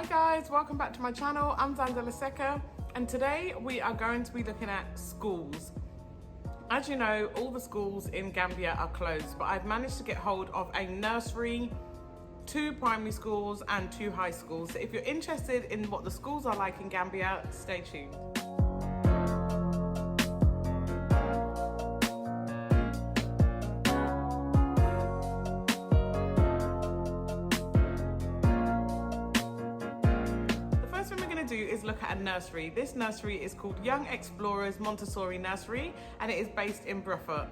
Hi guys, welcome back to my channel. I'm Zanzala Seka, and today we are going to be looking at schools. As you know, all the schools in Gambia are closed, but I've managed to get hold of a nursery, 2 primary schools and 2 high schools. So if you're interested in what the schools are like in Gambia, stay tuned. Is look at a nursery. This nursery is called Young Explorers Montessori Nursery, and it is based in Brufut.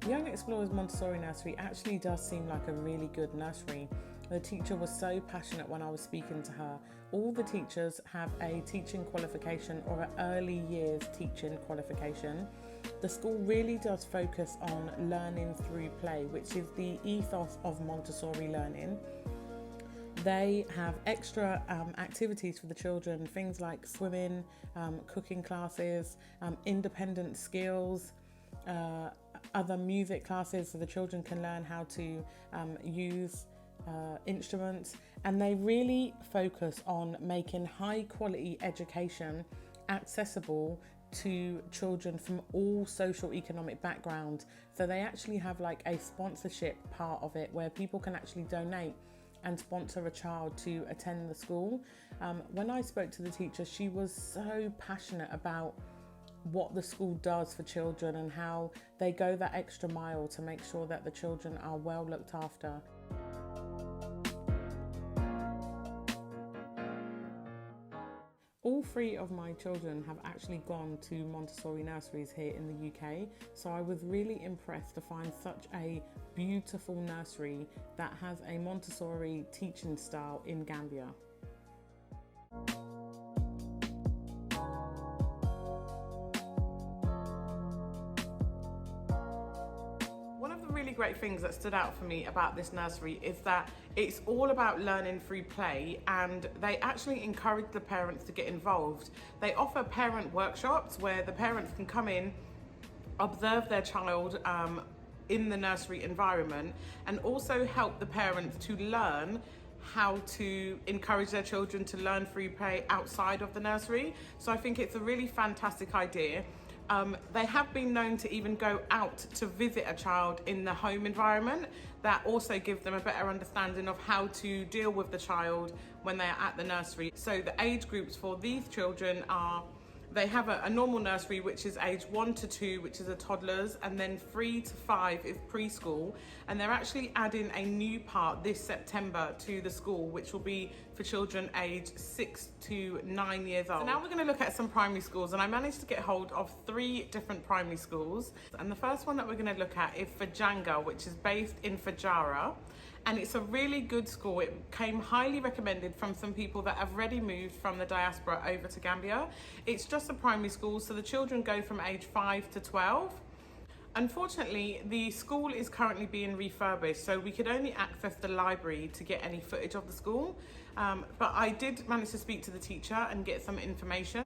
Young Explorers Montessori Nursery actually does seem like a really good nursery. The teacher was so passionate when I was speaking to her. All the teachers have a teaching qualification or an early years teaching qualification. The school really does focus on learning through play, which is the ethos of Montessori learning. They have extra activities for the children, things like swimming, cooking classes, independent skills, other music classes so the children can learn how to use instruments, and they really focus on making high quality education accessible to children from all socio-economic backgrounds. So they actually have like a sponsorship part of it where people can actually donate and sponsor a child to attend the school. When I spoke to the teacher, she was so passionate about what the school does for children and how they go that extra mile to make sure that the children are well looked after. All 3 of my children have actually gone to Montessori nurseries here in the UK, so I was really impressed to find such a beautiful nursery that has a Montessori teaching style in Gambia. Great things that stood out for me about this nursery is that it's all about learning through play, and they actually encourage the parents to get involved. They offer parent workshops where the parents can come in, observe their child in the nursery environment, and also help the parents to learn how to encourage their children to learn through play outside of the nursery. So I think it's a really fantastic idea. They have been known to even go out to visit a child in the home environment. That also gives them a better understanding of how to deal with the child when they are at the nursery. So the age groups for these children are, they have a normal nursery, which is age 1 to 2, which is a toddlers, and then 3 to 5 is preschool. And they're actually adding a new part this September to the school, which will be for children aged 6 to 9 years old. So now we're going to look at some primary schools, and I managed to get hold of 3 different primary schools. And the first one that we're going to look at is Fojanga, which is based in Fojanga. And it's a really good school. It came highly recommended from some people that have already moved from the diaspora over to Gambia. It's just a primary school, so the children go from age 5 to 12. Unfortunately, the school is currently being refurbished, so we could only access the library to get any footage of the school. But I did manage to speak to the teacher and get some information.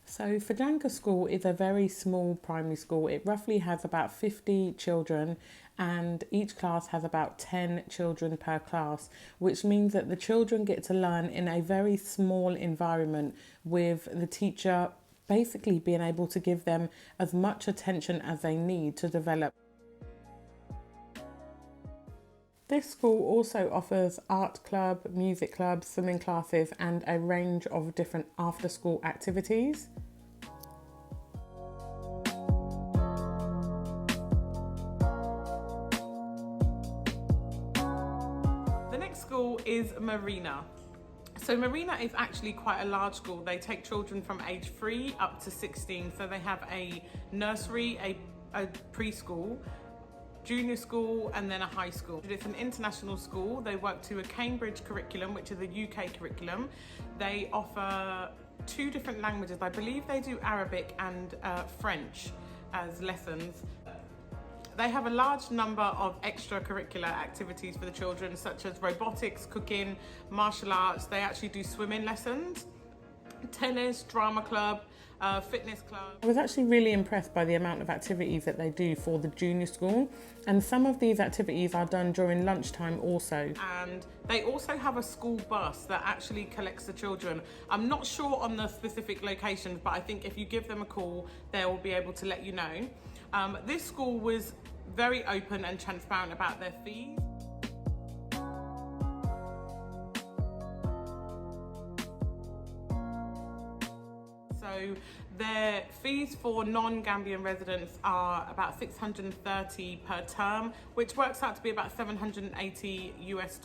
So Fojanga School is a very small primary school. It roughly has about 50 children, and each class has about 10 children per class, which means that the children get to learn in a very small environment, with the teacher basically being able to give them as much attention as they need to develop. This school also offers art club, music club, swimming classes, and a range of different after-school activities. The next school is Marina. So Marina is actually quite a large school. They take children from age 3 up to 16. So they have a nursery, a preschool, junior school, and then a high school. It's an international school. They work to a Cambridge curriculum, which is a UK curriculum. They offer 2 different languages. I believe they do Arabic and French as lessons. They have a large number of extracurricular activities for the children, such as robotics, cooking, martial arts. They actually do swimming lessons, tennis, drama club, fitness club. I was actually really impressed by the amount of activities that they do for the junior school, and some of these activities are done during lunchtime also. And they also have a school bus that actually collects the children. I'm not sure on the specific locations, but I think if you give them a call, they will be able to let you know. This school was very open and transparent about their fees. So their fees for non-Gambian residents are about $630 per term, which works out to be about $780 US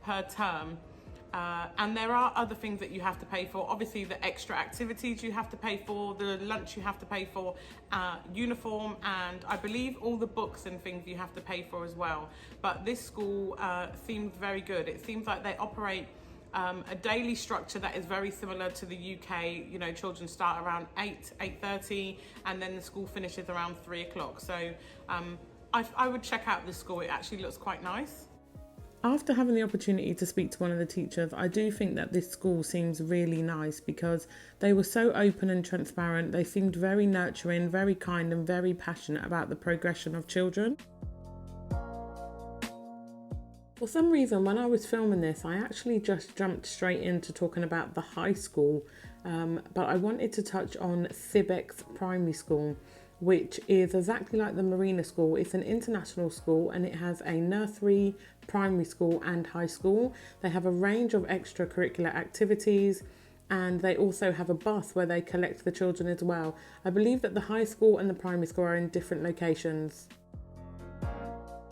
per term. And there are other things that you have to pay for. Obviously, the extra activities you have to pay for, the lunch you have to pay for, uniform, and I believe all the books and things you have to pay for as well. But this school seems very good. It seems like they operate a daily structure that is very similar to the UK. You know, children start around 8:30, and then the school finishes around 3 o'clock. So I would check out this school. It actually looks quite nice. After having the opportunity to speak to one of the teachers, I do think that this school seems really nice because they were so open and transparent. They seemed very nurturing, very kind, and very passionate about the progression of children. For some reason, when I was filming this, I actually just jumped straight into talking about the high school, but I wanted to touch on Sbec primary school, which is exactly like the Marina school. It's an international school and it has a nursery, primary school and high school. They have a range of extracurricular activities, and they also have a bus where they collect the children as well. I believe that the high school and the primary school are in different locations.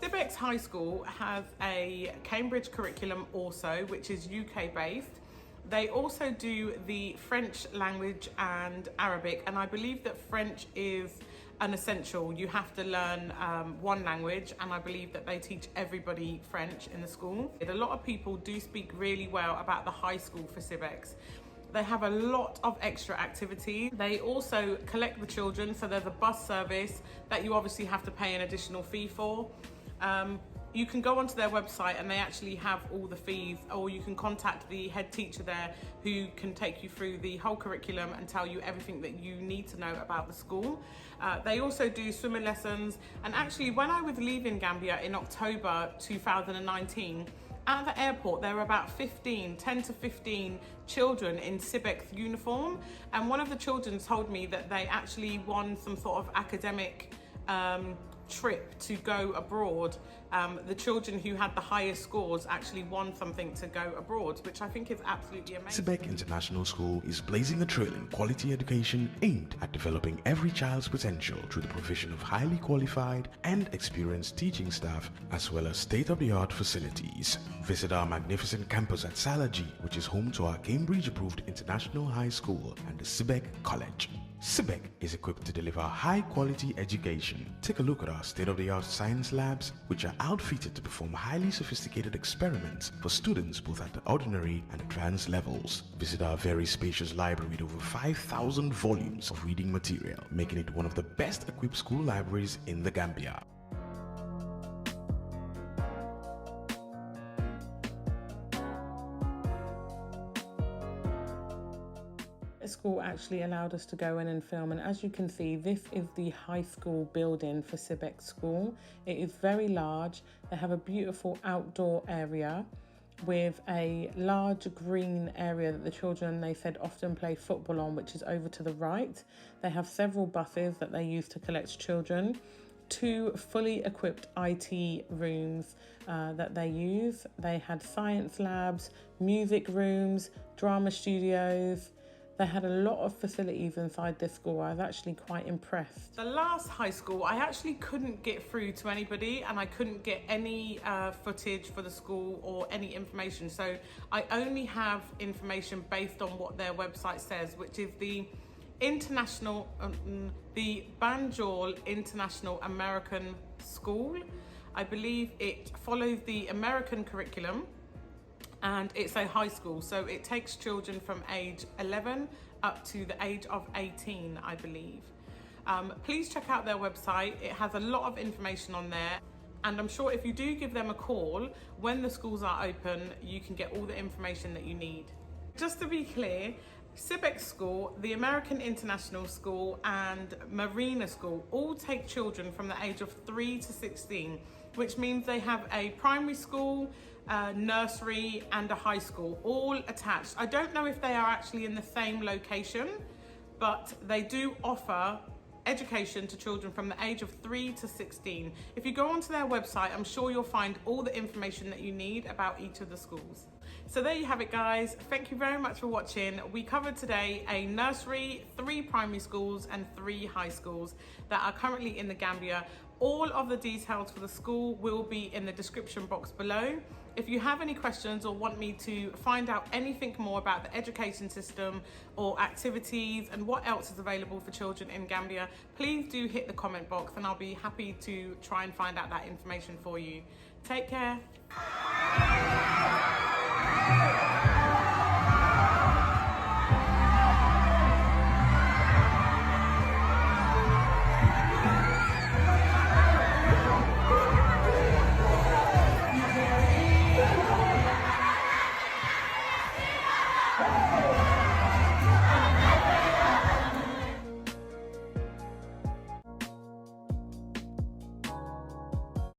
Sbec High School has a Cambridge curriculum also, which is UK based. They also do the French language and Arabic, and I believe that French is an essential. You have to learn one language, and I believe that they teach everybody French in the school. A lot of people do speak really well about the high school for Sbec. They have a lot of extra activities. They also collect the children, so there's a bus service that you obviously have to pay an additional fee for. You can go onto their website and they actually have all the fees, or you can contact the head teacher there who can take you through the whole curriculum and tell you everything that you need to know about the school. They also do swimming lessons, and actually when I was leaving Gambia in October 2019, at the airport there were about 10 to 15 children in Sbec uniform, and one of the children told me that they actually won some sort of academic trip to go abroad. The children who had the highest scores actually won something to go abroad, which I think is absolutely amazing. Sbec International School is blazing a trail in quality education aimed at developing every child's potential through the provision of highly qualified and experienced teaching staff, as well as state-of-the-art facilities. Visit our magnificent campus at Salaji, which is home to our Cambridge-approved International High School and the Sbec College. Sbec is equipped to deliver high-quality education. Take a look at our state-of-the-art science labs, which are outfitted to perform highly sophisticated experiments for students both at the ordinary and advanced levels. Visit our very spacious library with over 5,000 volumes of reading material, making it one of the best-equipped school libraries in the Gambia. School actually allowed us to go in and film, and as you can see, this is the high school building for Sbec School. It is very large. They have a beautiful outdoor area with a large green area that the children, they said, often play football on, which is over to the right. They have several buses that they use to collect children, 2 fully equipped IT rooms that they use. They had science labs, music rooms, drama studios. They had a lot of facilities inside this school. I was actually quite impressed. The last high school, I actually couldn't get through to anybody, and I couldn't get any footage for the school or any information. So I only have information based on what their website says, which is the Banjul International American School. I believe it follows the American curriculum, and it's a high school, so it takes children from age 11 up to the age of 18, I believe. Please check out their website. It has a lot of information on there, and I'm sure if you do give them a call when the schools are open, you can get all the information that you need. Just to be clear, Sbec School, the American International School and Marina School all take children from the age of 3 to 16, which means they have a primary school, nursery and a high school all attached. I don't know if they are actually in the same location, but they do offer education to children from the age of 3 to 16. If you go onto their website, I'm sure you'll find all the information that you need about each of the schools. So there you have it, guys. Thank you very much for watching. We covered today a nursery, 3 primary schools and 3 high schools that are currently in the Gambia. All of the details for the school will be in the description box below. If you have any questions or want me to find out anything more about the education system or activities and what else is available for children in Gambia, please do hit the comment box and I'll be happy to try and find out that information for you. Take care.